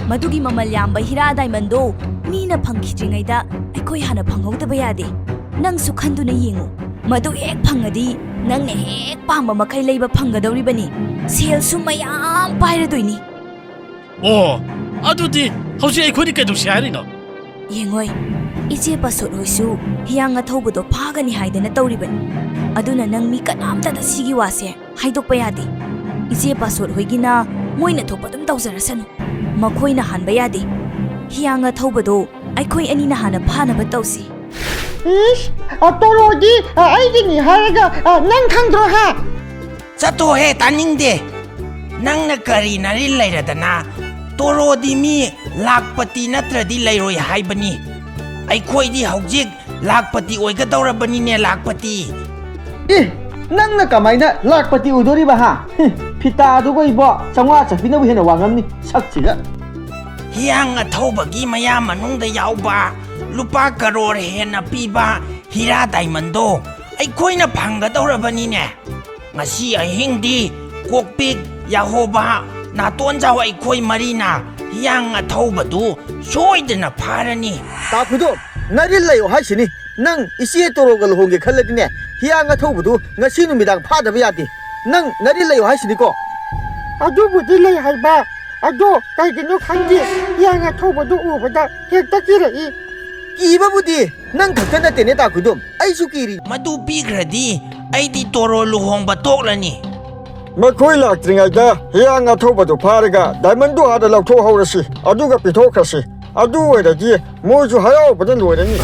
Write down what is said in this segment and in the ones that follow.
ꯃꯗꯨꯒꯤ ꯃꯃꯜ ꯌꯥꯝꯕ ꯍꯤꯔꯥ ꯗꯥꯏꯃꯟꯗꯣ ꯃꯤꯅ ꯐꯪꯈꯤꯗ꯭ꯔꯤꯉꯩꯗ ꯑꯩꯈꯣꯏ ꯍꯥꯟꯅ ꯐꯪꯍꯧꯗꯕ ꯌꯥꯗꯦ꯫ ꯅꯪꯁꯨ ꯈꯟꯗꯨꯅ ꯌꯦꯡꯉꯨ, ꯃꯗꯨ ꯍꯦꯛ ꯐꯪꯉꯗꯤ ꯅꯪꯅ ꯍꯦꯛ ꯄꯥꯝꯕ ꯃꯈꯩ ꯂꯩꯕ ꯐꯪꯒꯗꯧꯔꯤꯕꯅꯤ꯫ ꯁꯦꯜꯁꯨ ꯃꯌꯥꯝ ꯄꯥꯏꯔꯗꯣꯏꯅꯤ꯫ ꯑꯣ, ꯑꯗꯨꯗꯤ ꯍꯧꯖꯤꯛ ꯑꯩꯈꯣꯏꯗꯤ ꯀꯩꯗꯧꯁꯤ ꯍꯥꯏꯔꯤꯅꯣ? ꯌꯦꯡꯉꯣꯏ, ꯏꯆꯦ ꯄꯥꯁꯣꯠ ꯍꯣꯏꯁꯨ ꯍꯤꯌꯥꯡ ꯑꯊꯧꯕꯗꯣ ꯐꯥꯒꯅꯤ ꯍꯥꯏꯗꯅ ꯇꯧꯔꯤꯕꯅꯤ꯫ ꯑꯗꯨꯅ ꯅꯪ ꯃꯤ ꯀꯅꯥꯝꯇꯗ ꯁꯤꯒꯤ ꯋꯥꯁꯦ ꯍꯥꯏꯗꯣꯛꯄ ꯌꯥꯗꯦ꯫ ꯏꯆꯦ ꯄꯥꯁꯣꯠ ꯍꯣꯏꯒꯤꯅ ꯃꯣꯏꯅ ꯊꯣꯛꯄ ꯑꯗꯨꯝ ꯇꯧꯖꯔꯁꯅꯨ, ꯃꯈꯣꯏꯅ ꯍꯥꯟꯕ ꯌꯥꯗꯦ꯫ ꯍꯤꯌꯥꯡ ꯑꯊꯧꯕꯗꯣ ꯑꯩꯈꯣꯏ ꯑꯅꯤꯅ ꯍꯥꯟꯅ ꯐꯥꯅꯕ ꯇꯧꯁꯤ꯫ ꯇꯣꯔꯣꯗꯤ ꯑꯩꯒꯤꯅꯤ ꯍꯥꯏꯔꯒ ꯅꯪ ꯈꯪꯗ꯭ꯔꯣ ꯍꯥ? ꯆꯠꯊꯣꯛꯍꯦ, ꯇꯥꯅꯤꯡꯗꯦ꯫ ꯅꯪꯅ ꯀꯔꯤ ꯅꯔꯤꯜ ꯂꯩꯔꯗꯅ ꯇꯣꯔꯣꯗꯤ ꯃꯤ ꯂꯥꯛꯄꯇꯤ ꯅꯠꯇ꯭ꯔꯗꯤ ꯂꯩꯔꯣꯏ ꯍꯥꯏꯕꯅꯤ꯫ ꯑꯩꯈꯣꯏꯗꯤ ꯍꯧꯖꯤꯛ ꯂꯥꯛꯄꯇꯤ ꯑꯣꯏꯒꯗꯧꯔꯕꯅꯤꯅꯦ, ꯂꯥꯛꯄꯇꯤ꯫ ꯅꯪꯅ ꯀꯃꯥꯏꯅ ꯂꯥꯛꯄꯇꯤ ꯑꯣꯏꯗꯣꯔꯤꯕ ꯍꯥ? ꯐꯤꯇꯥꯗꯨꯒ ꯏꯕꯣ 500 ꯆꯠꯄꯤꯅꯕꯨ ꯍꯦꯟꯅ ꯋꯥꯉꯝꯅꯤ ꯁꯛꯁꯤꯒ꯫ ꯍꯤꯌꯥꯡ ꯑꯊꯧꯕꯒꯤ ꯃꯌꯥꯝ ꯃꯅꯨꯡꯗ ꯌꯥꯎꯕ ꯂꯨꯄꯥ ꯀꯔꯣꯔ ꯍꯦꯟꯅ ꯄꯤꯕ ꯍꯤꯔꯥ ꯗꯥꯏꯃꯟꯗꯣ ꯑꯩꯈꯣꯏꯅ ꯐꯪꯒꯗꯧꯔꯕꯅꯤꯅꯦ꯫ ꯉꯁꯤ ꯑꯍꯤꯡꯗꯤ ꯀꯣꯛꯄꯤꯛ, ꯌꯥꯍꯣꯕ, ꯅꯥꯇꯣꯟꯖꯥꯎ ꯑꯩꯈꯣꯏ ꯃꯔꯤꯅ ꯍꯤꯌꯥꯡ ꯑꯊꯧꯕꯗꯨ ꯁꯣꯏꯗꯅ ꯐꯥꯔꯅꯤ꯫ ꯇꯥꯈꯨꯗꯣ, ꯅꯔꯤꯜ ꯂꯩꯌꯣ ꯍꯥꯏꯁꯤꯅꯤ꯫ ꯅꯪ ꯏꯆꯦ ꯇꯣꯔꯣꯒ ꯂꯨꯍꯣꯡꯒꯦ ꯈꯜꯂꯗꯤꯅꯦ, ꯍꯤꯌꯥꯡ ꯑꯊꯧꯕꯗꯨ ꯉꯁꯤ ꯅꯨꯃꯤꯗꯥꯡ ꯐꯥꯗꯕ ꯌꯥꯗꯦ꯫ ꯅꯪ ꯅꯔꯤꯜ ꯂꯩꯌꯣ ꯍꯥꯏꯁꯤꯅꯤꯀꯣ꯫ ꯑꯗꯨꯕꯨꯗꯤ ꯂꯩ ꯍꯥꯏꯕ, ꯑꯗꯣ ꯀꯩꯒꯤꯅꯣ ꯈꯪꯗꯦ, ꯍꯤꯌꯥꯡ ꯑꯊꯧꯕꯗꯨ ꯎꯕꯗ ꯍꯦꯛꯇ ꯀꯤꯔꯛꯏ꯫ ꯀꯤꯕꯕꯨꯗꯤ ꯅꯪ ꯈꯛꯇ ꯅꯠꯇꯦꯅꯦ ꯇꯥꯈꯨꯗꯨꯝ, ꯑꯩꯁꯨ ꯀꯤꯔꯤ꯫ ꯃꯗꯨ ꯄꯤꯈ꯭ꯔꯗꯤ ꯑꯩꯗꯤ ꯇꯣꯔꯣ ꯂꯨꯍꯣꯡꯕ ꯇꯣꯛꯂꯅꯤ꯫ ꯃꯈꯣꯏ ꯂꯥꯛꯇ꯭ꯔꯤꯉꯩꯗ ꯍꯤꯌꯥꯡ ꯑꯊꯧꯕꯗꯨ ꯐꯥꯔꯒ ꯗꯥꯏꯃꯟꯗꯨ ꯑꯥꯗ ꯂꯧꯊꯣꯛꯍꯧꯔꯁꯤ, ꯑꯗꯨꯒ ꯄꯤꯊꯣꯛꯈ꯭ꯔꯁꯤ꯫ ꯑꯗꯨ ꯑꯣꯏꯔꯗꯤ ꯃꯣꯏꯁꯨ ꯍꯔꯥꯎꯕꯗ ꯂꯣꯏꯔꯅꯤ꯫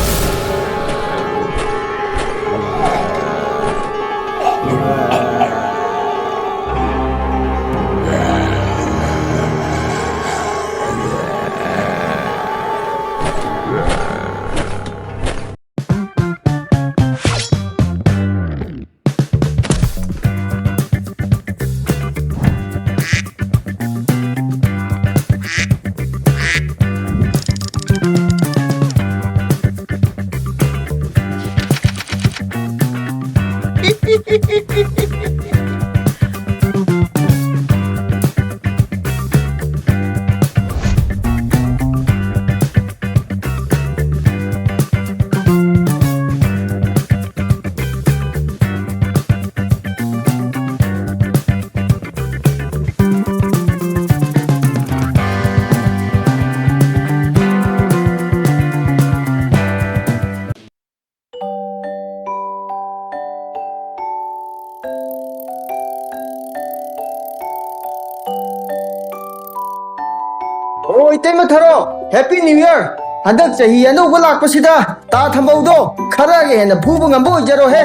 ꯑꯣ ꯏꯇꯩꯃ ꯊꯥꯔꯣ, ꯍꯦꯄꯤ ꯅ꯭ꯌꯨ ꯏꯌꯔ! ꯍꯟꯗꯛ ꯆꯍꯤ ꯑꯅꯧꯕ ꯂꯥꯛꯄꯁꯤꯗ ꯇꯥ ꯊꯝꯕꯧꯗꯣ ꯈꯔꯒ ꯍꯦꯟꯅ ꯐꯨꯕ ꯉꯝꯕ ꯑꯣꯏꯖꯔꯣꯍꯦ꯫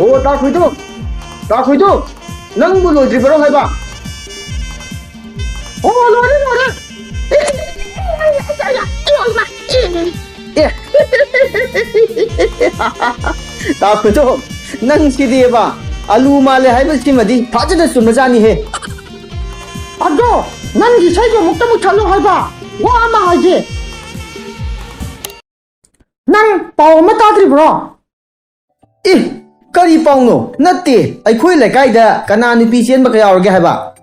ꯑꯣ ꯇꯥꯈꯣꯏꯗꯨ, ꯅꯪꯕꯨ ꯂꯣꯏꯗ꯭ꯔꯤꯕꯔꯣ ꯍꯥꯏꯕ? ꯑꯣ ꯂꯣꯏꯔꯦ꯫ ꯇꯥꯈꯣꯏꯗꯨ, ꯅꯪꯁꯤꯗꯤꯕ ꯑꯂꯨ ꯃꯥꯜꯂꯦ ꯍꯥꯏꯕꯁꯤꯃꯗꯤ ꯐꯖꯅ ꯆꯨꯝꯕꯖꯥꯠꯅꯤꯍꯦ꯫ ꯑꯗꯣ ꯅꯪꯒꯤ ꯏꯁꯩꯗꯣ ꯑꯃꯨꯛꯇꯃꯨꯛ ꯊꯠꯂꯣ ꯍꯥꯏꯕ, ꯋꯥ ꯑꯃ ꯍꯥꯏꯒꯦ꯫ ꯅꯪ ꯄꯥꯎ ꯑꯃ ꯇꯥꯗ꯭ꯔꯤꯕ꯭ꯔꯣ? ꯀꯔꯤ ꯄꯥꯎꯅꯣ? ꯅꯠꯇꯦ, ꯑꯩꯈꯣꯏ ꯂꯩꯀꯥꯏꯗ ꯀꯅꯥ ꯅꯨꯄꯤ ꯆꯦꯟꯕ ꯌꯥꯎꯔꯒꯦ ꯍꯥꯏꯕ?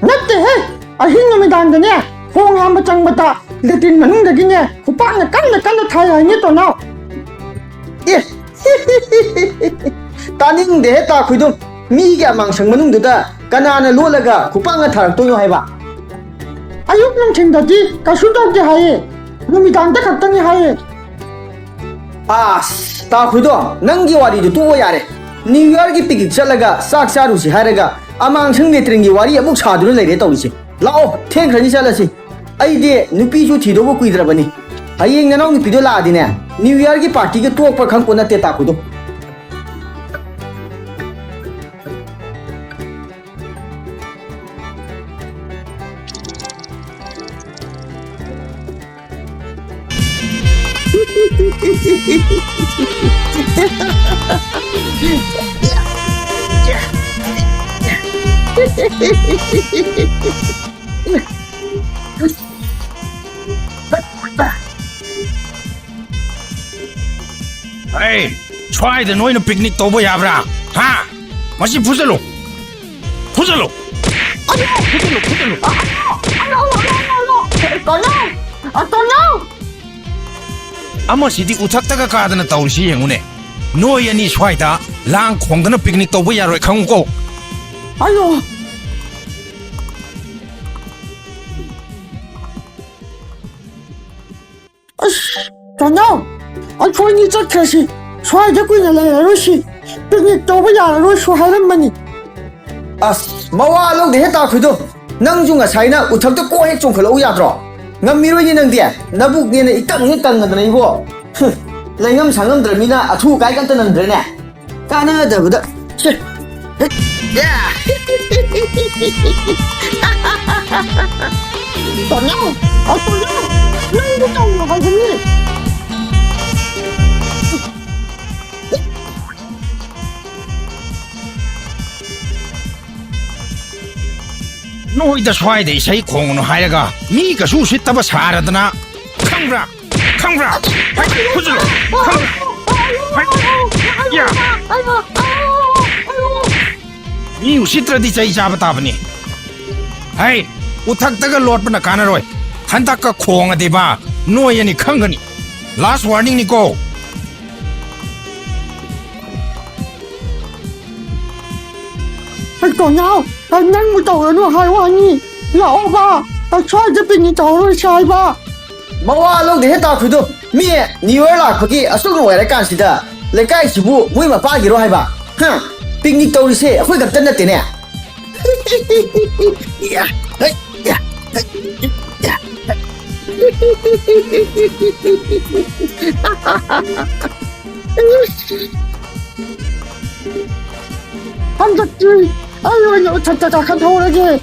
ꯅꯠꯇꯦꯍꯦ, ꯑꯍꯤꯡ ꯅꯨꯃꯤꯗꯥꯡꯗꯅꯦ ꯈꯣꯡ ꯍꯥꯝꯕ ꯆꯪꯕꯗ ꯂꯦꯇ꯭ꯔꯤꯟ ꯃꯅꯨꯡꯗꯒꯤꯅꯦ ꯈꯨꯄꯥꯛꯅ ꯀꯟꯅ ꯊꯥꯏ ꯍꯥꯏꯅꯦ ꯇꯣꯅꯥꯎ꯫ ꯇꯥꯅꯤꯡꯗꯦꯍꯦ ꯇꯥꯈꯣꯏꯗꯨꯝ, ꯃꯤꯒꯤ ꯑꯃꯥꯡꯁꯪ ꯃꯅꯨꯡꯗꯨꯗ ꯀꯅꯥꯅ ꯂꯣꯠꯂꯒ ꯈꯨꯄꯥꯛꯅ ꯊꯥꯔꯛꯇꯣꯏꯅꯣ ꯍꯥꯏꯕ? ꯑꯌꯨꯛ ꯅꯨꯡꯊꯤꯟꯗꯗꯤ ꯀꯩꯁꯨ ꯇꯧꯗꯦ ꯍꯥꯏꯌꯦ, ꯅꯨꯃꯤꯗꯥꯡꯗ ꯈꯛꯇꯅꯤ ꯍꯥꯏꯌꯦ꯫ ꯑꯁ ꯇꯥꯈꯣꯏꯗꯣ, ꯅꯪꯒꯤ ꯋꯥꯔꯤꯗꯨ ꯇꯣꯛꯑꯣ ꯌꯥꯔꯦ꯫ ꯅ꯭ꯌꯨ ꯏꯌꯔꯒꯤ ꯄꯤꯛꯅꯤꯛ ꯆꯠꯂꯒ ꯆꯥꯛ ꯆꯥꯔꯨꯁꯤ ꯍꯥꯏꯔꯒ ꯑꯃꯥꯡꯁꯪ ꯂꯦꯇ꯭ꯔꯤꯟꯒꯤ ꯋꯥꯔꯤ ꯑꯃꯨꯛ ꯁꯥꯗꯨꯅ ꯂꯩꯔꯦ ꯇꯧꯔꯤꯁꯦ꯫ ꯂꯥꯛꯑꯣ, ꯊꯦꯡꯈ꯭ꯔꯅꯤ ꯆꯠꯂꯁꯤ꯫ ꯑꯩꯗꯤ ꯅꯨꯄꯤꯁꯨ ꯊꯤꯗꯧꯕ ꯀꯨꯏꯗ꯭ꯔꯕꯅꯤ꯫ ꯍꯌꯦꯡ ꯅꯅꯥꯎ ꯅꯨꯄꯤꯗꯣ ꯂꯥꯛꯑꯗꯤꯅꯦ ꯅ꯭ꯌꯨ ꯏꯌꯔꯒꯤ ꯄꯥꯔꯇꯤꯒ ꯇꯣꯛꯄ ꯈꯪꯄꯣ ꯅꯠꯇꯦ ꯇꯥꯈꯣꯏꯗꯣ꯫ Hey, try the noise picnic tobo yabra. Ha? Masi fuzalo. Fuzalo. Ama sidi uthaktaga kadana tawsi yengune. No yani swaida lang khongdana picnic tobo yaroi khanguko. Ayo. Tonyo, akwai ni tsakashi. Swai da kuina la roshi. Picnic toba ya roshi haram mani. As mawa long de ta khu do nang ju nga sai na uthak to ko he chung khalo ya dro ngam mi roi ni nang dia na buk ni na ikang he kang na nei bo lai ngam sangam dra mi na athu kai kan ta nang dre ne ka na da bu da che ya Tonyo, Tonyo, nang du tong na ka ni. Noi da swai de sai khong no haiga. Mi ka su sittaba saradana. Khangra. Khangra. Hai fuzalo. Khangra. Hai. Ya. Mi usitra di chai jaba tabani. Hai, uthak taga lot pana kana roi. Hantak ka khong ade ba. Noi yani khangani. Last warning ni ko. Tonyo, nang mu tong no hai wa ni. La o ba, swai da picnic toba sai ba. mawa long de ta khu do mi ni wer la khu ki asu no wer kan si da le kai si bu mui ma pa gi ro hai ba ha picnic to ri se akhoi gam tan na te ne ya hai ya ya 한적지 아유 자자자 간 더우라게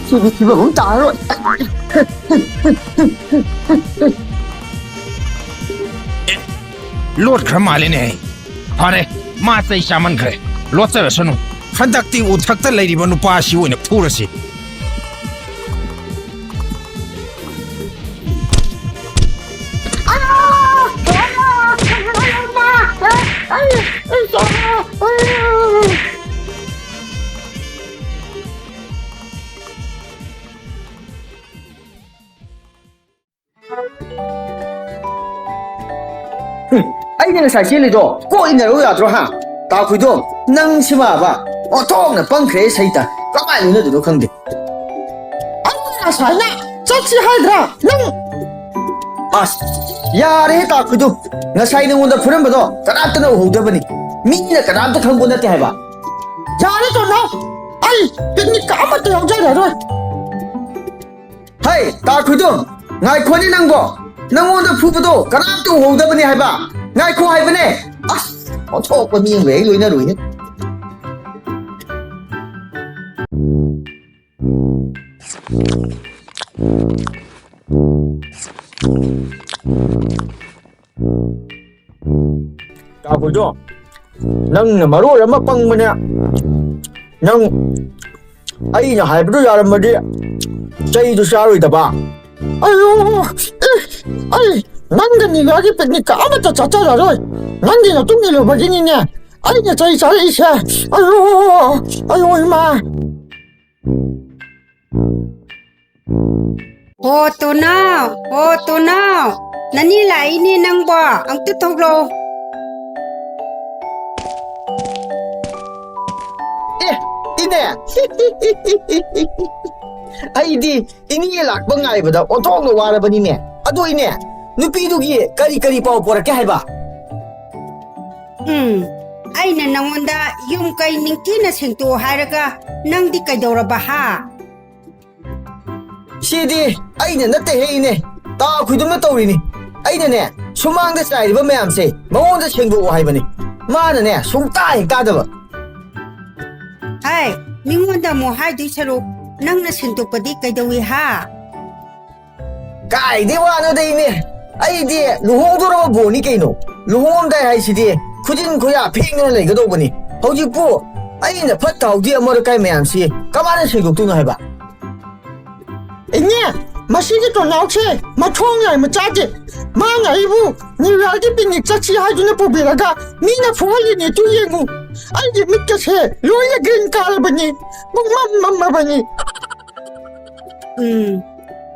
집에 문 따로 Lot khra male ne. Hare, ma sai shaman khre. Lot sa sanu. Handak ti uthak ta lai ri banu pa si oina phurasi. ai ne sai che le do ko in ro ya dro ha ta khu do nang si ma ba o tong na pang khre sai ta ka ba ni na do khang de 아무나 살나 저치 하더라 능 as ya re ta khu do nga sai ni ngon da phuram ba do ka ta na ho de ba ni mi ni ka ta khang bo na te hai ba 잘해 너 아이 빅니까 아무것도 영자래 너 hai ta khu do ngai kho ni nang bo nang ngon da phu ba do ka ta ho de ba ni hai ba ngai kho hai ba ne as o thok ba mi we loi na roi ni 자 보죠 능 마루 엄마 빵 뭐냐 능 아이냐 할부도 야람마디 저희도 샤로이다 봐 아유 아이 난데 여기 뺐니까 아무것도 자자라로 난데 너 뚱이로 버지니냐 아이냐 저희 잘해 있어 아유 얼마 Ô tô nào nani lại ni nang ba ang tu thok lo ine ai di ini lak ba ngai ba da o thok no wa ra ba ni ne adu ine nupi du gi kari pau por ka hai ba ai na nangonda yum kai ningki na sengtu haraga nang di kai dora ba ha sidi aina natte he ne ta khudum na tawri ni aina ne sumang da sai ba mayam se mawon da sengdo hai ba ni ma na ne sum ta hi ka da ba ai mingonda mo hai du charu nang na sengtu pa di kai dawi ha kai de wa no dei ne ai di luhong do ro bo ni kai no luhong dai hai sidi khujin khoya pheng na lai ga do ba ni hoji pu aina phat taw di amar kai mayam se ka ma na sengdo tu na hai ba ꯏꯅꯦ ꯃꯁꯤꯒꯤ ꯇꯣꯅꯥꯎꯁꯦ ꯃꯊꯣꯡ ꯌꯥꯏ ꯃꯆꯥꯁꯦ ꯃꯥꯅ ꯑꯩꯕꯨ new ꯌꯥꯔꯒꯤ picnic ꯆꯠꯁꯤ ꯍꯥꯏꯗꯨꯅ ꯄꯨꯕꯤꯔꯒ ꯃꯤꯅ ꯐꯨꯍꯜꯂꯤꯅꯦ ꯇꯨ ꯌꯦꯡꯉꯨ ꯑꯩꯒꯤ ꯃꯤꯠꯀꯁꯦ ꯂꯣꯏꯅ ꯒ꯭ꯔꯤꯟ ꯀꯥꯔꯕꯅꯤ ꯄꯨꯡꯃꯝ ꯃꯝꯃꯕꯅꯤ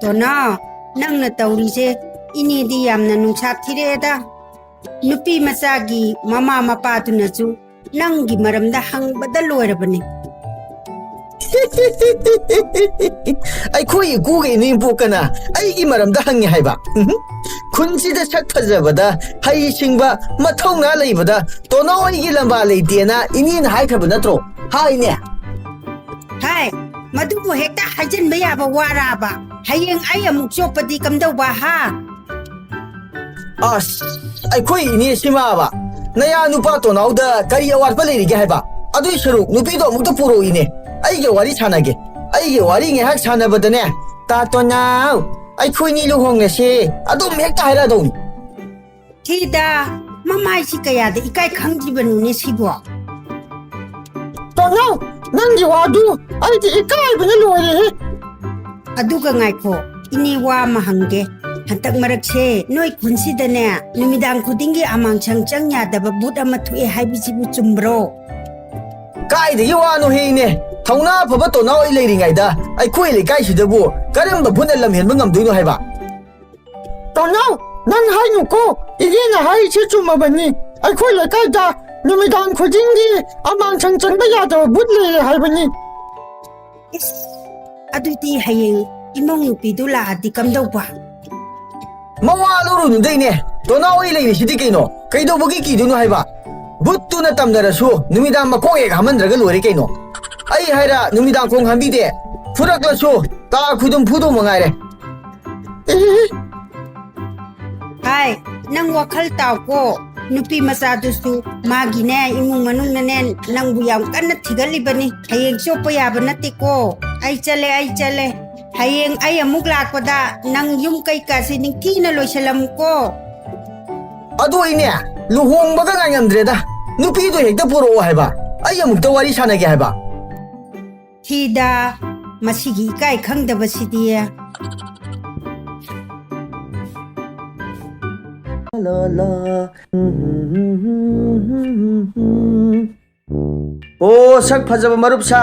ꯇꯣꯅꯥꯎ ꯅꯪꯅ ꯇꯧꯔꯤꯁꯦ ꯏꯅꯦꯗꯤ ꯌꯥꯝꯅ ꯅꯨꯡꯁꯥ ꯊꯤꯔꯛꯑꯦꯗ ꯅꯨꯄꯤ ꯃꯆꯥꯒꯤ ꯃꯃꯥ ꯃꯄꯥꯗꯨꯅꯁꯨ ꯅꯪꯒꯤ ꯃꯔꯝꯗ ꯍꯪꯕꯗ ꯂꯣꯏꯔꯕꯅꯤ ꯑꯩꯈꯣꯏ ꯏꯀꯨꯒ ꯏꯅꯦꯝꯄꯣꯛꯀꯅ ꯑꯩꯒꯤ ꯃꯔꯝꯗ ꯍꯪꯉꯦ ꯍꯥꯏꯕ ꯈꯨꯟꯁꯤꯗ ꯁꯛ ꯐꯖꯕꯗ ꯍꯩ ꯁꯤꯡꯕ ꯃꯊꯧꯅꯥ ꯂꯩꯕꯗ ꯇꯣꯅꯥꯎ ꯑꯩꯒꯤ ꯂꯝꯕꯥ ꯂꯩꯇꯦꯅ ꯏꯅꯦꯅ ꯍꯥꯏꯈ꯭ꯔꯕ ꯅꯠꯇ꯭ꯔꯣ ꯍꯥꯏꯅꯦ ꯍꯥꯏ ꯃꯗꯨꯕꯨ ꯍꯦꯛꯇ ꯍꯥꯏꯖꯤꯟꯕ ꯌꯥꯕ ꯋꯥꯔꯥꯕ ꯍꯌꯦꯡ ꯑꯩ ꯑꯃꯨꯛ ꯆꯣꯞꯄꯗꯤ ꯀꯝꯗꯧꯕ ꯍꯥ ꯑꯁ ꯑꯩꯈꯣꯏ ꯏꯅꯦ ꯁꯤꯃꯥꯕ ꯅꯌꯥ ꯅꯨꯄꯥ ꯇꯣꯅꯥꯎꯗ ꯀꯔꯤ ꯑꯋꯥꯠꯄ ꯂꯩꯔꯤꯒꯦ ꯍꯥꯏꯕ ꯑꯗꯨꯏ ꯁꯔꯨꯛ ꯅꯨꯄꯤꯗꯣ ꯑꯃꯨꯛꯇ ꯄꯨꯔꯛꯏꯅꯦ ꯑꯩꯒ ꯋꯥꯔꯤ ꯁꯥꯟꯅꯒꯦ ꯑꯩꯒꯤ ꯋꯥꯔꯤ ꯉꯥꯏꯍꯥꯛ ꯁꯥꯟꯅꯕꯗꯅꯦ ꯇꯥ ꯇꯣꯅꯥꯎ ꯑꯩꯈꯣꯏꯅꯤ ꯂꯨꯍꯣꯡꯂꯁꯤ ꯑꯗꯨꯝ ꯍꯦꯛꯇ ꯍꯥꯏꯔꯛꯑꯗꯧꯅꯤ ꯊꯤꯗ ꯃꯃꯥꯏꯁꯤ ꯀꯌꯥꯗ ꯏꯀꯥꯏ ꯈꯪꯗ꯭ꯔꯤꯕꯅꯣꯅꯦ ꯁꯤꯕꯣ ꯇꯣꯅꯥꯎ ꯅꯪꯒꯤ ꯋꯥꯗꯨ ꯑꯩꯗꯤ ꯏꯀꯥꯏꯕꯅ ꯂꯣꯏꯔꯦꯍꯦ ꯑꯗꯨꯒ ꯉꯥꯏꯈꯣ ꯏꯅꯦ ꯋꯥ ꯑꯃ ꯍꯪꯒꯦ ꯍꯟꯇꯛ ꯃꯔꯛꯁꯦ ꯅꯣꯏ ꯈꯨꯟꯁꯤꯗꯅꯦ ꯅꯨꯃꯤꯗꯥꯡ ꯈꯨꯗꯤꯡꯒꯤ ꯑꯃꯥꯡꯁꯪ ꯆꯪ ꯌꯥꯗꯕ ꯕꯨꯠ ꯑꯃ ꯊꯣꯛꯑꯦ ꯍꯥꯏꯕꯁꯤꯕꯨ ꯆꯨꯝꯕ꯭ꯔꯣ ꯀꯥꯏꯗꯒꯤ ꯋꯥꯅꯣ ꯍꯦꯅꯦ ꯊꯧꯅꯥ ꯐꯕ ꯇꯣꯅꯥꯎ ꯑꯩ ꯂꯩꯔꯤꯉꯩꯗ ꯑꯩꯈꯣꯏ ꯂꯩꯀꯥꯏꯁꯤꯗꯕꯨ ꯀꯔꯝꯕ ꯚꯨꯠꯅ ꯂꯝꯍꯦꯟꯕ ꯉꯝꯗꯣꯏꯅꯣ ꯍꯥꯏꯕ ꯇꯣꯅꯥꯎ ꯅꯪ ꯍꯥꯏꯅꯨꯀꯣ ꯏꯅꯦꯅ ꯍꯥꯏꯔꯤꯁꯦ ꯆꯨꯝꯃꯕꯅꯤ ꯑꯩꯈꯣꯏ ꯂꯩꯀꯥꯏꯗ ꯅꯨꯃꯤꯗꯥꯡ ꯈꯨꯗꯤꯡꯒꯤ ꯑꯃꯥꯡꯁꯪ ꯆꯪꯕ ꯌꯥꯗꯕ ꯕꯨꯠ ꯂꯩꯔꯦ ꯍꯥꯏꯕꯅꯤ ꯏꯁ ꯑꯗꯨꯗꯤ ꯍꯌꯦꯡ ꯏꯃꯧ ꯅꯨꯄꯤꯗꯨ ꯂꯥꯛꯑꯗꯤ ꯀꯝꯗꯧꯕ ꯃꯋꯥ ꯂꯧꯔꯨꯅꯨꯗꯩꯅꯦ ꯇꯣꯅꯥꯎ ꯑꯩ ꯂꯩꯔꯤꯁꯤꯗꯤ ꯀꯩꯅꯣ ꯀꯩꯗꯧꯕꯒꯤ ꯀꯤꯗꯣꯏꯅꯣ ꯍꯥꯏꯕ ꯕꯨꯠꯇꯨꯅ ꯇꯝꯅꯔꯁꯨ ꯅꯨꯃꯤꯗꯥꯡ ꯃꯈꯣꯡ ꯍꯦꯛ ꯍꯥꯝꯍꯟꯗ꯭ꯔꯒ ꯂꯣꯏꯔꯦ ꯀꯩꯅꯣ ꯑꯩ ꯍꯥꯏꯔ ꯅꯨꯃꯤꯗꯥꯡ ꯈꯣꯡ ꯍꯥꯝꯕꯤꯗꯦ ꯐꯨꯔꯛꯂꯁꯨ ꯇꯥ ꯈꯨꯗꯨꯝ ꯐꯨꯗꯧ ꯃꯉꯥꯏꯔꯦ ꯍꯥꯏ ꯅꯪ ꯋꯥꯈꯜ ꯇꯥꯎꯀꯣ ꯅꯨꯄꯤ ꯃꯆꯥꯗꯨꯁꯨ ꯃꯥꯒꯤꯅꯦ ꯏꯃꯨꯡ ꯃꯅꯨꯡꯅꯅꯦ ꯅꯪꯕꯨ ꯌꯥꯝ ꯀꯟꯅ ꯊꯤꯒꯠꯂꯤꯕꯅꯤ ꯍꯌꯦꯡ ꯆꯣꯞꯄ ꯌꯥꯕ ꯅꯠꯇꯦꯀꯣ ꯑꯩ ꯆꯠꯂꯦ ꯍꯌꯦꯡ ꯑꯩ ꯑꯃꯨꯛ ꯂꯥꯛꯄꯗ ꯅꯪ ꯌꯨꯝ ꯀꯩꯀꯥꯁꯤ ꯅꯤꯡꯊꯤꯅ ꯂꯣꯏꯁꯤꯜꯂꯝꯃꯨꯀꯣ ꯑꯗꯨ ꯑꯩꯅꯦ ꯂꯨꯍꯣꯡꯕꯒ ꯉꯥꯏꯉꯝꯗ꯭ꯔꯦꯗ ꯅꯨꯄꯤꯗꯣ ꯍꯦꯛꯇ ꯄꯨꯔꯛꯑꯣ ꯍꯥꯏꯕ ꯑꯩ ꯑꯃꯨꯛꯇ ꯋꯥꯔꯤ ꯁꯥꯟꯅꯒꯦ ꯍꯥꯏꯕ ꯊꯤꯗ ꯃꯁꯤꯒꯤ ꯏꯀꯥꯏ ꯈꯪꯗꯕꯁꯤꯗꯤ ꯑꯣ ꯁꯛ ꯐꯖꯕ ꯃꯔꯨꯞ ꯁꯥ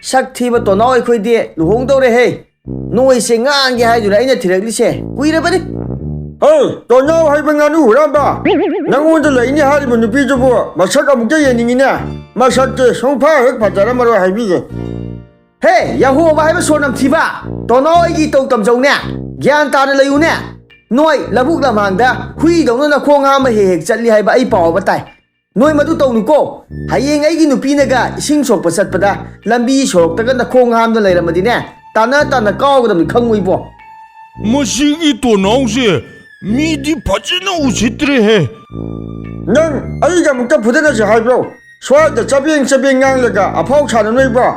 ꯁꯛ ꯊꯤꯕ ꯇꯣꯅꯥꯎ ꯑꯩꯈꯣꯏꯗꯤ ꯂꯨꯍꯣꯡꯗꯧꯔꯦꯍꯦ ꯅꯣꯏꯁꯦ ꯉꯥꯡꯒꯦ ꯍꯥꯏꯗꯨꯅ ꯑꯩꯅ ꯊꯤꯔꯛꯂꯤꯁꯦ ꯀꯨꯏꯔꯕꯅꯤ ꯍꯩ ꯇꯣꯅꯥꯎ ꯍꯥꯏꯕ ꯉꯥꯅꯨ ꯍꯨꯔꯥꯟꯕ ꯅꯪꯉꯣꯟꯗ ꯂꯩꯅꯤ ꯍꯥꯏꯔꯤꯕ ꯅꯨꯄꯤꯗꯨꯕꯨ ꯃꯁꯛ ꯑꯃꯨꯛꯇ ꯌꯦꯡꯅꯤꯡꯉꯤꯅꯦ ꯃꯁꯛꯇꯤ ꯁꯨꯡꯐ ꯍꯦꯛ ꯐꯖꯔꯝꯃꯔꯣꯏ ꯍꯥꯏꯕꯤꯒꯦ ꯍꯦ ꯌꯥꯍꯣꯕ ꯍꯥꯏꯕ ꯁꯣꯔ ꯅꯝꯊꯤꯕ ꯇꯣꯅꯥꯎ ꯑꯩꯒꯤ ꯏꯇꯧ ꯇꯝꯖꯧꯅꯦ ꯒ꯭ꯌꯥꯟ ꯇꯥꯅ ꯂꯩꯌꯨꯅꯦ ꯅꯣꯏ ꯂꯧꯕꯨꯛ ꯂꯝꯍꯥꯡꯗ ꯍꯨꯏꯗꯧꯅ ꯅꯈꯣꯡ ꯍꯥꯝꯕ ꯍꯦꯛ ꯆꯠꯂꯤ ꯍꯥꯏꯕ ꯑꯩ ꯄꯥꯎ ꯑꯃ ꯇꯥꯏ ꯅꯣꯏ ꯃꯗꯨ ꯇꯧꯅꯨꯀꯣ ꯍꯌꯦꯡ ꯑꯩꯒꯤ ꯅꯨꯄꯤꯅꯒ ꯏꯁꯤꯡ ꯁꯣꯛꯄ ꯆꯠꯄꯗ ꯂꯝꯕꯤ ꯁꯣꯔꯣꯛꯇꯒ ꯅꯈꯣꯡ ꯍꯥꯝꯗ ꯂꯩꯔꯝꯃꯗꯤꯅꯦ ꯇꯥꯅ ꯀꯥꯎꯒꯗꯕꯅꯤ ꯈꯪꯉꯣꯏꯕꯣ ꯃꯁꯤꯒꯤ ꯇꯣꯅꯥꯎꯁꯦ ꯃꯤꯗꯤ ꯐꯖꯅ ꯎꯁꯤꯠꯇ꯭ꯔꯦꯍꯦ ꯅꯪ ꯑꯩꯒ ꯑꯃꯨꯛꯇ ꯐꯨꯗꯅꯁꯤ ꯍꯥꯏꯕ꯭ꯔꯣ ꯁ꯭ꯋꯥꯏꯗ ꯆꯕꯦꯡ ꯉꯥꯡꯂꯒ ꯑꯐꯥꯎ ꯁꯥꯟꯅꯅꯣꯏꯕ꯭ꯔꯣ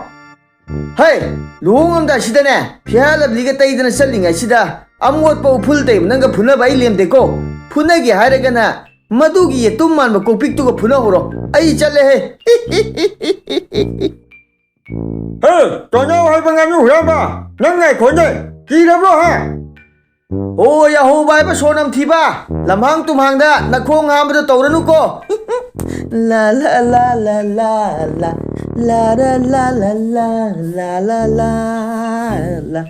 ꯍꯩ ꯂꯨꯍꯣꯡꯉꯝꯗꯥꯏꯁꯤꯗꯅꯦ ꯐꯤꯌꯥ ꯂꯝꯂꯤꯒ ꯇꯩꯗꯅ ꯆꯠꯂꯤꯉꯩꯁꯤꯗ ꯑꯃꯣꯠꯄ ꯎꯐꯨꯜ ꯇꯩꯕ ꯅꯪꯒ ꯐꯨꯅꯕ ꯑꯩ ꯂꯦꯝꯗꯦꯀꯣ ꯐꯨꯅꯒꯦ ꯍꯥꯏꯔꯒꯅ ꯃꯗꯨꯒꯤ ꯌꯦꯇꯨꯝ ꯃꯥꯟꯕ ꯀꯣꯛꯄꯤꯛꯇꯨꯒ ꯐꯨꯅꯍꯧꯔꯣ ꯑꯩ ꯆꯠꯂꯦꯍꯦ ꯍꯦ ꯇꯣꯅꯥꯎ ꯍꯥꯏꯕ ꯉꯥꯅꯨ ꯍꯨꯔꯥꯟꯕ ꯅꯪ ꯉꯥꯏꯈꯣꯅꯦ ꯀꯤꯔꯕ꯭ꯔꯣ ꯍꯦ ꯑꯣ ꯌꯥꯍꯣꯕ ꯍꯥꯏꯕ ꯁꯣꯔ ꯅꯝꯊꯤꯕ ꯂꯝꯍꯥꯡ ꯇꯨꯝꯍꯥꯡꯗ ꯅꯈꯣꯡ ꯍꯥꯝꯕꯗꯣ ꯇꯧꯔꯅꯨꯀꯣ ꯂꯥ ꯂꯥ ꯂꯥ ꯂꯥ ꯂꯥ ꯂꯥ ꯂꯥ ꯂꯥ ꯂꯥ ꯂꯥ ꯂꯥ ꯂꯥ ꯂꯥ ꯂꯥ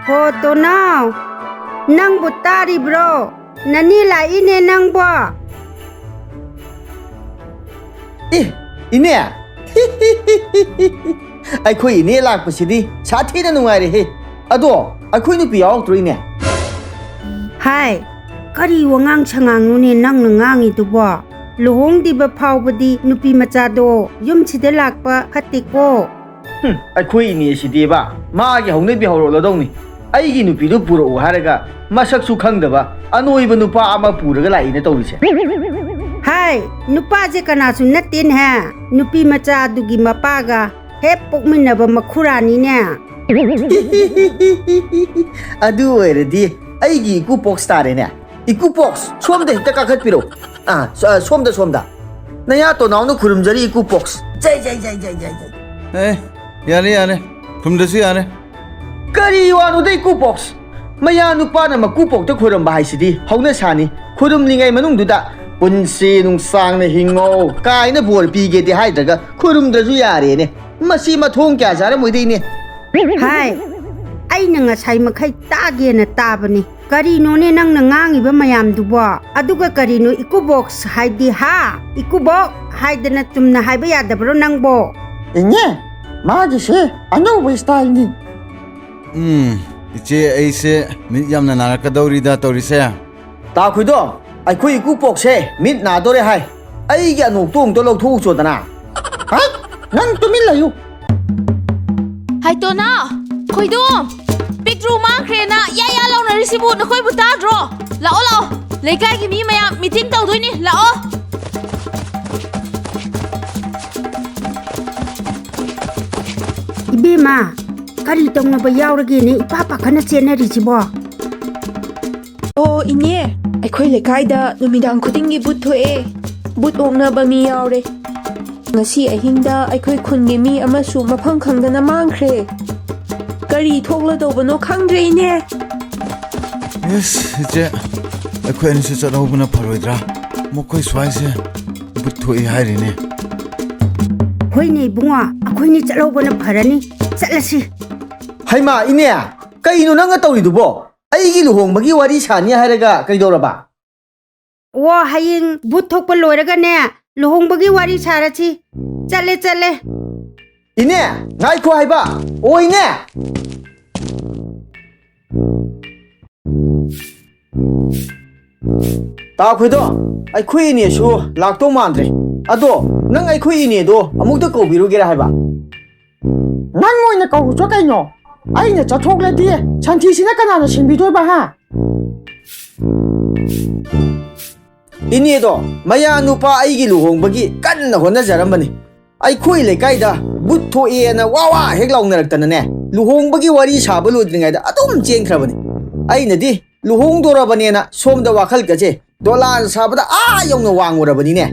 ꯍꯣ ꯇꯣꯅꯥꯎ ꯅꯪꯕꯨ ꯇꯥꯔꯤꯕ꯭ꯔꯣ ꯅꯅꯤ ꯂꯥꯛꯏꯅꯦ ꯅꯪꯕꯣ ꯏꯅꯦ ꯑꯩꯈꯣꯏ ꯏꯅꯦ ꯂꯥꯛꯄꯁꯤꯗꯤ ꯁꯥꯊꯤꯅ ꯅꯨꯡꯉꯥꯏꯔꯦꯍꯦ ꯑꯗꯣ ꯑꯩꯈꯣꯏ ꯅꯨꯄꯤ ꯌꯥꯎꯔꯛꯇ꯭ꯔꯣ ꯏꯅꯦ ꯍꯥꯏ ꯀꯔꯤ ꯋꯥꯉꯥꯡ ꯁꯉꯥꯡꯅꯣꯅꯦ ꯅꯪꯅ ꯉꯥꯡꯉꯤꯗꯨꯕꯣ ꯂꯨꯍꯣꯡꯗ꯭ꯔꯤꯕ ꯐꯥꯎꯕꯗꯤ ꯅꯨꯄꯤ ꯃꯆꯥꯗꯣ ꯌꯨꯝꯁꯤꯗ ꯂꯥꯛꯄ ꯐꯠꯇꯦꯀꯣ ꯑꯩꯈꯣꯏ ꯏꯅꯦꯁꯤꯗꯤꯕ ꯃꯥꯒꯤ ꯍꯧꯅꯕꯤ ꯍꯧꯔꯛꯂꯗꯧꯅꯤ ꯑꯩꯒꯤ ꯅꯨꯄꯤꯗꯨ ꯄꯨꯔꯛꯎ ꯍꯥꯏꯔꯒ ꯃꯁꯛꯁꯨ ꯈꯪꯗꯕ ꯑꯅꯣꯏꯕ ꯅꯨꯄꯥ ꯑꯃ ꯄꯨꯔꯒ ꯂꯥꯛꯏꯅꯦ ꯇꯧꯔꯤꯁꯦ ꯍꯥꯏ ꯅꯨꯄꯥꯁꯦ ꯀꯅꯥꯁꯨ ꯅꯠꯇꯦꯅꯦ ꯅꯨꯄꯤ ꯃꯆꯥ ꯑꯗꯨꯒꯤ ꯃꯄꯥꯒ ꯍꯦꯛ ꯄꯣꯛꯃꯤꯟꯅꯕ ꯃꯈꯨꯔꯥꯅꯤꯅꯦ ꯑꯗꯨ ꯑꯣꯏꯔꯗꯤ ꯑꯩꯒꯤ ꯏꯀꯨ ꯄꯣꯛꯁ ꯇꯥꯔꯦꯅꯦ ꯏꯀꯨ ꯄꯣꯛꯁ ꯁꯣꯝꯗ ꯍꯦꯛꯇ ꯀꯥꯈꯠꯄꯤꯔꯣ ꯁꯣꯝꯗ ꯅꯌꯥ ꯇꯣꯅꯥꯎꯅ ꯈꯨꯔꯨꯝꯖꯔꯤ ꯏꯀꯨ ꯄꯣꯛꯁ ꯖꯩ ꯌꯥꯔꯦ ꯈꯨꯝꯗꯁꯨ ꯌꯥꯔꯦ Kari wanu dai ku box. Maya nupa na makupok ta khuram bahai sidi hauna sani khurum lingai manung duda punsi nung sang na hingo kai na bor pi ge de hai daga khurum da ju yare ne masi ma thong kya jara moi dei ne Hai, ai na ngasai makai tage na tabani. Karino ne nang nangangiba mayam dubo. Aduga karino ikubox haidi ha. Ikubok haidana tumna haiba yadabro nangbo. Inye, magi se anouba style ni. Iche aise mit yamna narakadawrida tawrise. ta khuido ai khui ku pok se mit na dore hai ai ga nok tong to lo thu cho dana Hai, nang tumin layu. Hai Tona, Khoidum, Pictru mangkhre na ya launa risibu na khoi buta dro. Lao, lekai ki mi maya meeting tau doi ni, lao. Ibema, kari tong na bayaw ragi ni ipapa kana chena risibo. Oh, inye, aikoy lekaida numidang khudingi but thoe. But oknaba mi yawre. Ngasi ahingda aikoy khungi mi amasu mafam khangdana mangkhre. Kari thokla dobano khangdre ine. Yes, iche akhoi anise chadahubuna pharoidra. Mokoi swaise buthoi hairine. Hoi nei bunga, akhoi ni chalobana pharani. Chalasi. hai ma ine kai nu nang tawi du bo ai gi lu hong bagi wari sani haraga kai dora ba Wo haying but thokpa loiraga ne luhongbagi wari sarachi. Chale. ine ngai ko hai ba o ine ta khuido ai khui ni su lak to mandre ado nang ai khui ni do amuk ta ko biru gera hai ba Nang moina kau cho kai no. Ai na chathok le di. Chanthi sina kana na simbi doi ba ha. ini do maya nupa ai gi lu hong bagi kan na hona jaram bani ai khui le kai da but tho e na wa hek laung na rak tan ne lu hong bagi wari sa ba lu dringai da atum cheng khra bani ai na di lu hong do ra bani na som da wakhal ka je dolan sa ba da a yong na wang ura bani ne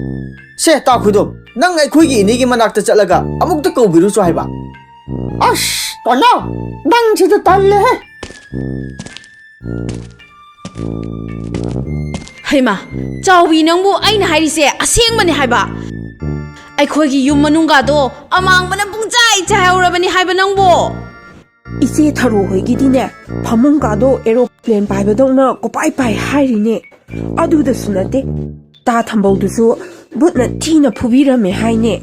se ta khu do nang ai khui gi ni gi manak ta chalaga amuk ta ko biru so hai ba Ash, tono. Nang chita talle he. Haima, Chawbi nangbu aina harise asengmani haiba. Aikhoigi yum manunga do amangbana pungchai chahaurabani haiba nangbo. Ise tharo hoigidine phamungkado aeroplane paibadongna kopai pai hairine. Aduda sunate. Ta thambaudusu butna thina phubirame haine.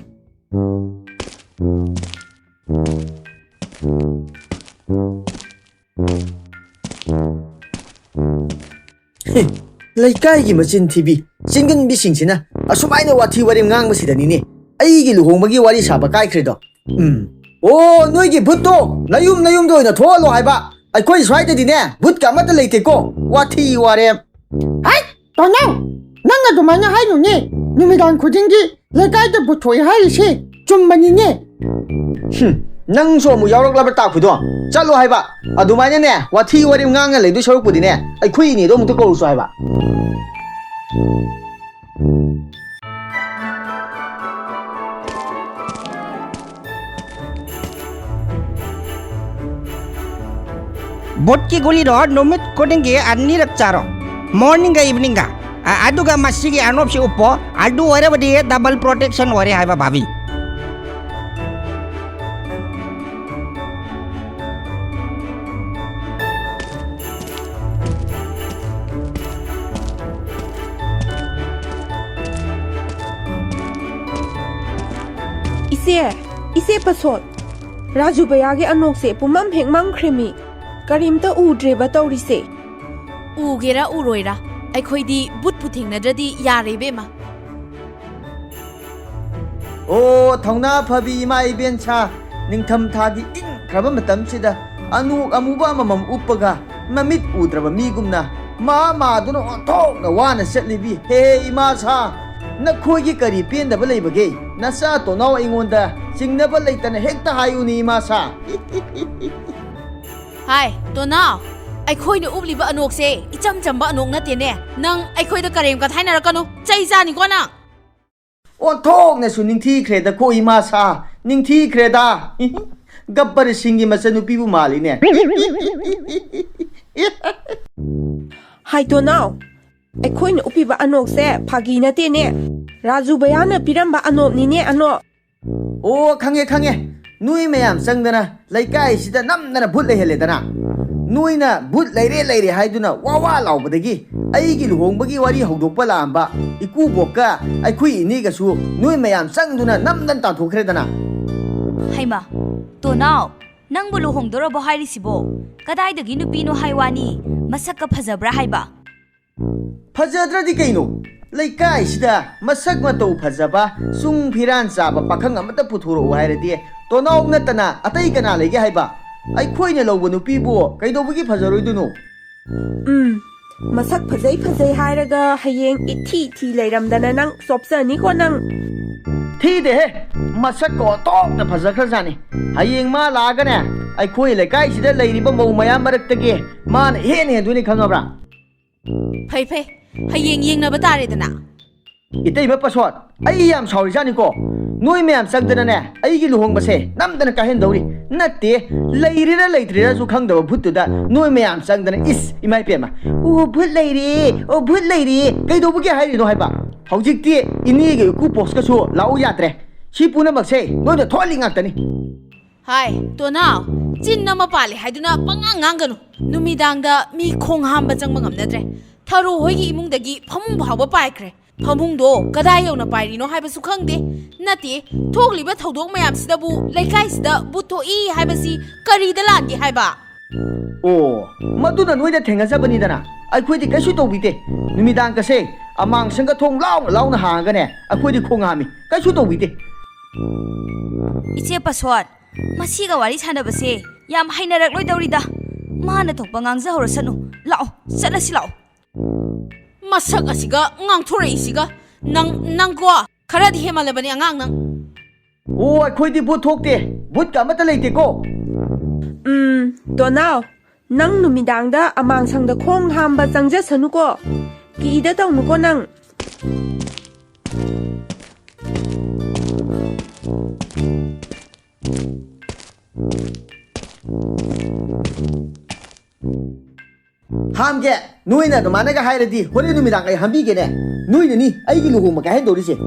Laikai gi machin thibi singan bi singsina asumai na wathi wari ngang masidani ne ai gi lu hong bagi wari sa ba kai khredo o noi gi bhutto nayum do na tholo hai ba ai khoi swai de ne bhut ka mata leite ko wathi ware Hai, tono. Nang adumanya hai no ne. Numidang khudingi lekai da buthoi hai se. Chumbani ne. nang so mu yawrak la ta khu do chalo hai ba adumai ne wathi wari ngang le du sorok pudi ne ai khui ni do mu to ko so hai ba Botki guli ro nomit kodingi anni rakcharo morning ga evening ga aduga masigi anopsi uppo adu ore badi double protection ore haiba bhabi Ise pasot. Raju bayage anokse pumam hengmang kremi. Karimta udreba tawrise. Ugera uroira. Aikhoidi but puthingnadradi yare bema. o thongna phabi mai ben cha ningtham thagi ing khraba matam sida anu amuba mamam uppaga mamit udraba mi gumna ma duno thok na wana setlibi he ima sa na khoi gi kari pen da balai bage na sa to naw ingonda singna ba leitana hekta hayuni ima sa Hai, Tona. Aikhoina ubliba anokse icham chamba anok na tene. Nang aikhoida karem ka thaina rakanu. Chai jani ko na. o thok na su ningthi khreda ko ima sa ningthi khreda ꯒꯞꯄꯔ ꯁꯤꯡꯒꯤ ꯃꯆꯟꯅꯨꯄꯤꯕꯨ ꯃꯥꯜꯂꯤꯅꯦ Hai Donao, ꯑꯩꯈꯣꯏꯅ ꯎꯞꯄꯤꯕ ꯑꯅꯣꯛꯁꯦ ꯐꯥꯒꯤ ꯅꯠꯇꯦꯅꯦ. ꯔꯥꯖꯨ ꯕꯌꯥꯅ ꯄꯤꯔꯝꯕ ꯑꯅꯣꯞꯅꯤꯅꯦ ꯑꯅꯣꯞ. ꯑꯣ ꯈꯪꯉꯦ ꯈꯪꯉꯦ ꯅꯣꯏ ꯃꯌꯥꯝ ꯆꯪꯗꯅ ꯂꯩꯀꯥꯏꯁꯤꯗ ꯅꯝꯗꯅ ꯚꯨꯠ ꯂꯩꯍꯜꯂꯦꯗꯅ ꯅꯣꯏꯅ ꯚꯨꯠ ꯂꯩꯔꯦ ꯂꯩꯔꯦ ꯍꯥꯏꯗꯨꯅ ꯋꯥ ꯂꯥꯎꯕꯗꯒꯤ ꯑꯩꯒꯤ ꯂꯨꯍꯣꯡꯕꯒꯤ ꯋꯥꯔꯤ ꯍꯧꯗꯣꯛꯄ ꯂꯥꯛꯑꯝꯕ ꯏꯀꯨꯕꯣꯛꯀ ꯑꯩꯈꯣꯏ ꯏꯅꯦꯒꯁꯨ ꯅꯣꯏ ꯃꯌꯥꯝ ꯆꯪꯗꯨꯅ ꯅꯝꯗꯅ ꯇꯥꯟꯊꯣꯛꯈ꯭ꯔꯦꯗꯅ ꯍꯩꯃ ꯇꯣꯅꯥꯎ ꯅꯪꯕꯨ ꯂꯨꯍꯣꯡꯗꯣꯔꯕꯣ ꯍꯥꯏꯔꯤꯁꯤꯕꯣ ꯀꯗꯥꯏꯗꯒꯤ ꯅꯨꯄꯤꯅꯣ ꯍꯥꯏꯋꯥꯅꯤ ꯃꯁꯛꯀ ꯐꯖꯕ꯭ꯔꯥ ꯍꯥꯏꯕ ꯐꯖꯗ꯭ꯔꯗꯤ ꯀꯩꯅꯣ ꯂꯩꯀꯥꯏꯁꯤꯗ ꯃꯁꯛ ꯃꯇꯧ ꯐꯖꯕ ꯁꯨꯡ ꯐꯤꯔꯥꯟ ꯆꯥꯕ ꯄꯥꯈꯪ ꯑꯃꯇ ꯄꯨꯊꯣꯔꯛꯎ ꯍꯥꯏꯔꯗꯤ ꯇꯣꯅꯥꯎ ꯅꯠꯇꯅ ꯑꯇꯩ ꯀꯅꯥ ꯂꯩꯒꯦ ꯍꯥꯏꯕ ꯑꯩꯈꯣꯏꯅ ꯂꯧꯕ ꯅꯨꯄꯤꯕꯨ ꯀꯩꯗꯧꯕꯒꯤ ꯐꯖꯔꯣꯏꯗꯣꯏꯅꯣ Masak fazay haraga hayeng iti layramdana nang sopsani ko nang. ꯊꯤꯗꯦꯍꯦ ꯃꯁꯛ ꯀꯣ ꯇꯣꯛꯅ ꯐꯖꯈ꯭ꯔꯖꯥꯠꯅꯤ ꯍꯌꯦꯡ ꯃꯥ ꯂꯥꯛꯑꯒꯅꯦ ꯑꯩꯈꯣꯏ ꯂꯩꯀꯥꯏꯁꯤꯗ ꯂꯩꯔꯤꯕ ꯃꯧ ꯃꯌꯥꯝ ꯃꯔꯛꯇꯒꯤ ꯃꯥꯅ ꯏꯍꯦꯟ ꯍꯦꯟꯗꯣꯏꯅꯤ ꯈꯪꯉꯕ꯭ꯔꯥ ꯐꯩ ꯐꯩ ꯍꯌꯦꯡ ꯌꯦꯡꯅꯕ ꯇꯥꯔꯦꯗꯅ 이때이몇 빠소at 아이 얌 사오리자니까 노이 매암 쌍드나네 아이기 루홍바세 남드나 까헨더우리 나띠 레이리라 레이트리라주 강더버 붓두다 노이 매암 쌍드나 이스 이마이 빼마 오 붓레이리 오 붓레이리 그이도부게 하이리노 하이바 하우직띠 이니에게 쿠포스카수 라우 야드레 시푸나 막세 노이도 토알리 ꯉꯥꯛꯇꯅꯤ Hai, Tonaw, chin na mapali haiduna pangangang gano. Numidangda mi khong hamba changma ngamnadre. Tharu hoigi imungdagi phamung bhawa paikre. Phamungdo kadai yawna pairino haiba su khangde. Nati thogliba thodok mayam sidabu laikai sida butho I haibasi karida landi haiba. 오 마두나 노이다 탱가자버니다나 아이코이디 까슈 도비데 누미당 까세 아망 생가 통 라우나 하가네 아코이디 콩하미 까슈 도비데 이제 파스워드 마시가 와리 사나버세 얌 하이나락 로이다우리다 마나 톡바 ngang 라오 쌀라시 라오 Masak asiga ngang thore isiga nang kwa kharadi hemalabani angang nang. 오 아코이디 붓 톡데 붓 까마타 레이테고 Donao, nang numidangda amang sangda khong hamba changja sanuko. Kiida tawnuko nang. 함게 누이나 도 만나가 하이르디 호레 누미당 아이 함비게네 누이는 니 아이기 루홍마 가헨도리세